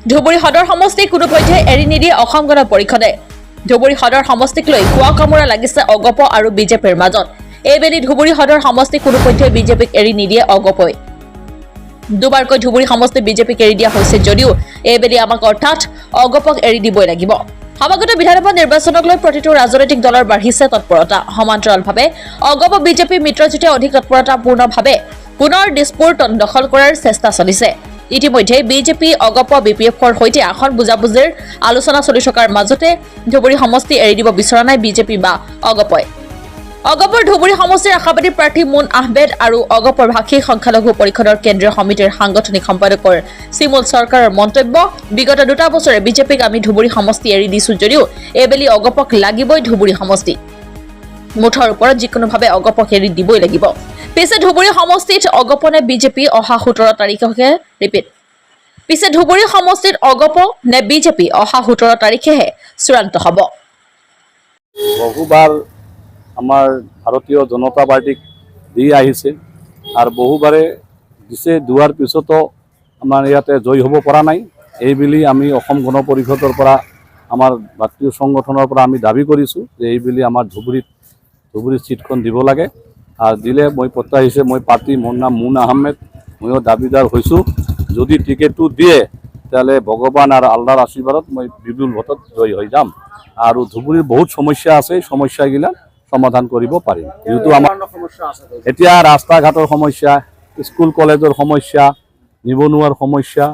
ধুবুৰী সদৰ সমষ্টি কোনোপধ্যে এৰি নিদিয়ে অসম গণ পৰিষদে। ধুবুৰী সদৰ সমষ্টিক লৈ খোৱা কামোৰা লাগিছে অগপ আৰু বিজেপিৰ মাজত। এইবেলি ধুবুৰী সদৰ সমষ্টি কোনোপধ্যে বিজেপিক এৰি নিদিয়ে অগপই। দুবাৰকৈ ধুবুৰী সমষ্টি বিজেপিক এৰি দিয়া হৈছে যদিও এইবেলি আমাক অৰ্থাৎ অগপক এৰি দিবই লাগিব। সমাগত বিধানসভা নিৰ্বাচনক লৈ প্ৰতিটো ৰাজনৈতিক দলৰ বাঢ়িছে তৎপৰতা। সমান্তৰালভাৱে অগপ বিজেপি মিত্ৰজোঁটে অধিক তৎপৰতাপূৰ্ণভাৱে পুনৰ দিছপুৰ দখল কৰাৰ চেষ্টা চলিছে। ইতিমধ্যে বিজেপি অগপ বিপিএফৰ সৈতে আসন বুজাবুজিৰ আলোচনা চলি থকাৰ মাজতে ধুবুৰী সমষ্টি এৰি দিব বিচৰা নাই বিজেপি বা অগপই। অগপৰ ধুবুৰী সমষ্টিৰ আশাবাদী প্ৰাৰ্থী মুন আহমেদ আৰু অগপৰ ভাষী সংখ্যালঘু পৰিষদৰ কেন্দ্ৰীয় সমিতিৰ সাংগঠনিক সম্পাদকৰ চিমুল চৰকাৰৰ মন্তব্য, বিগত 2 বছৰে বিজেপিক আমি ধুবুৰী সমষ্টি এৰি দিছো যদিও এইবেলি অগপক লাগিবই ধুবুৰী সমষ্টি। মুঠৰ ওপৰত যিকোনোভাৱে অগপক এৰি দিবই লাগিব। পিছে ধুবুৰী সমষ্টিত অগপনে বিজেপি অহা 17 তাৰিখেহে পিছে ধুবুৰী সমষ্টিত অগপ নে বিজেপি অহা 17 তাৰিখেহে চূড়ান্ত হ'ব। বহুবাৰ আমাৰ ভাৰতীয় জনতা পাৰ্টিক দি আহিছে আৰু বহুবাৰে দিছে, দুৱাৰ পিছতো আমাৰ ইয়াতে জয়ী হ'ব পৰা নাই। এইবুলি আমি অসম গণ পৰিষদৰ পৰা আমাৰ ভাতৃ সংগঠনৰ পৰা আমি দাবী কৰিছোঁ যে এইবুলি আমাৰ ধুবুৰীত ছিটখন দিব লাগে আৰু দিলে মই প্ৰত্যাহিছে মই পাৰ্টি মোৰ নাম মুন আহমেদ, ময়ো দাবীদাৰ হৈছোঁ। যদি টিকেটটো দিয়ে তেতিয়াহ'লে ভগৱান আৰু আল্লাহৰ আশীৰ্বাদত মই বিপুল ভোটত জয়ী হৈ যাম আৰু ধুবুৰীৰ বহুত সমস্যা আছে, এই সমস্যাগিলা সমাধান কৰিব পাৰিম। যিহেতু আমাৰ এতিয়া ৰাস্তা ঘাটৰ সমস্যা, স্কুল কলেজৰ সমস্যা, নিবনুৱাৰ সমস্যা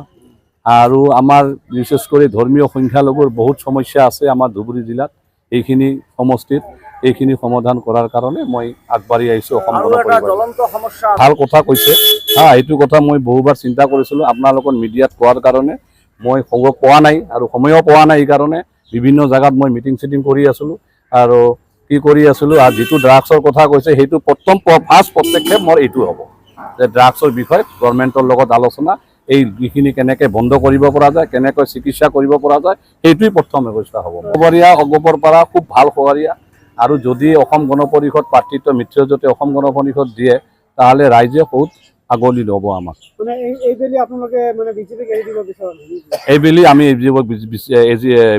আৰু আমাৰ বিশেষ কৰি ধৰ্মীয় সংখ্যালঘুৰ বহুত সমস্যা আছে আমাৰ ধুবুৰী জিলাত। এইখিনি সমষ্টিত এইখিনি সমাধান কৰাৰ কাৰণে মই আগবাঢ়ি আহিছোঁ। অসম গণ পৰিষদ ভাল কথা কৈছে, এইটো কথা মই বহুবাৰ চিন্তা কৰিছিলোঁ। আপোনালোকৰ মিডিয়াত কোৱাৰ কাৰণে মই খবৰ পোৱা নাই আৰু সময়ো পোৱা নাই। এইকাৰণে বিভিন্ন জেগাত মই মিটিং চিটিং কৰি আছিলোঁ আৰু কি কৰি আছিলোঁ। আৰু যিটো ড্ৰাগছৰ কথা কৈছে সেইটো ফাৰ্ষ্ট পদক্ষেপ মোৰ এইটো হ'ব যে ড্ৰাগছৰ বিষয়ে গভৰ্ণমেণ্টৰ লগত আলোচনা, এই যিখিনি কেনেকৈ বন্ধ কৰিব পৰা যায়, কেনেকৈ চিকিৎসা কৰিব পৰা যায়, সেইটোৱেই প্ৰথম ব্যৱস্থা হ'ব। খবৰীয়া অগপৰ পৰা খুব ভাল খবৰীয়া আৰু যদি অসম গণ পৰিষদ প্ৰাৰ্থিত্ব মিত্ৰজোঁটে অসম গণ পৰিষদ দিয়ে তাহলে ৰাইজে বহুত আগলি ল'ব আমাক। এইবেলি আমি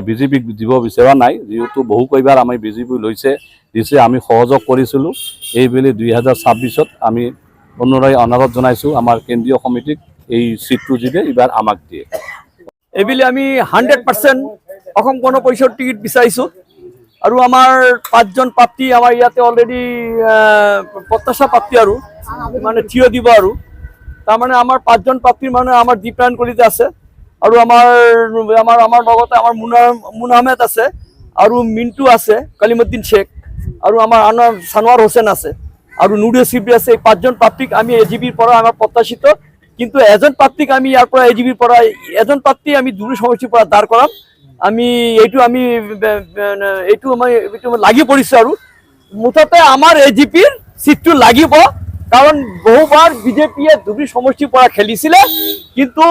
বিজেপিক দিব বিচৰা নাই, যিহেতু বহু কেইবাৰ আমি বিজেপি দিছে আমি সহযোগ কৰিছিলোঁ। এইবেলি 2026ত আমি অনুৰোধ জনাইছোঁ আমাৰ কেন্দ্ৰীয় সমিতিক এই চিটটো যদি এইবাৰ আমাক দিয়ে। এইবেলি আমি 100% অসম গণ পৰিষদ টিকেট বিচাৰিছোঁ আৰু আমাৰ 5জন প্ৰাৰ্থী আমাৰ ইয়াতে অলৰেডি প্ৰত্যাশা প্ৰাৰ্থী আৰু মানে থিয় দিব আৰু তাৰমানে আমাৰ 5জন প্ৰাৰ্থীৰ মানে আমাৰ দীপৰায়ণ কলিতা আছে আৰু আমাৰ লগতে আমাৰ মুন আহমেদ আছে আৰু মিণ্টু আছে, কালিমুদ্দিন শেখ আৰু আমাৰ ছানোৱাৰ হোসেন আছে আৰু নুৰুল শিবলি আছে। এই 5জন প্ৰাৰ্থীক আমি এজিপিৰ পৰা আমাৰ প্ৰত্যাশিত, কিন্তু এজন প্ৰাৰ্থীক আমি ইয়াৰ পৰা এজিপিৰ পৰা এজন প্ৰাৰ্থী আমি ধুবুৰী সমষ্টিৰ পৰা দাঁড় কৰাম। এইটো লাগি পৰিছোঁ আৰু মুঠতে আমাৰ এজিপিৰ চিটটো লাগিব, কাৰণ বহুবাৰ বিজেপিয়ে ধুবুৰী সমষ্টিৰ পৰা খেলিছিলে, কিন্তু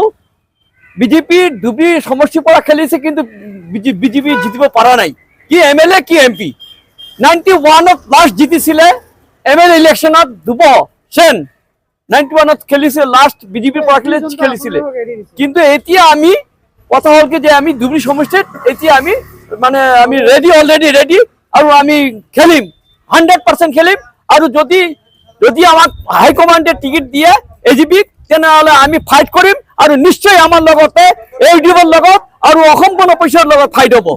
বিজেপি জিতিব পৰা নাই। কি MLA কি MP 91ত লাষ্ট জিতিছিলে, MLA ইলেকশ্যনত ধুব সেন 91ত খেলিছিলে, লাষ্ট বিজেপিৰ পৰা খেলিছিলে। কিন্তু এতিয়া আমি কথা হ'ল কি যে আমি ধুবুৰী সমষ্টিত এতিয়া আমি অলৰেডি ৰেডি আৰু আমি খেলিম, 100% খেলিম। আৰু যদি আমাক হাইকমাণ্ডে টিকেট দিয়ে এজিপিক, তেনেহ'লে আমি ফাইট কৰিম আৰু নিশ্চয় আমাৰ লগতে AUDFৰ লগত আৰু অসম গণ পৰিষদৰ লগত ফাইট হ'ব।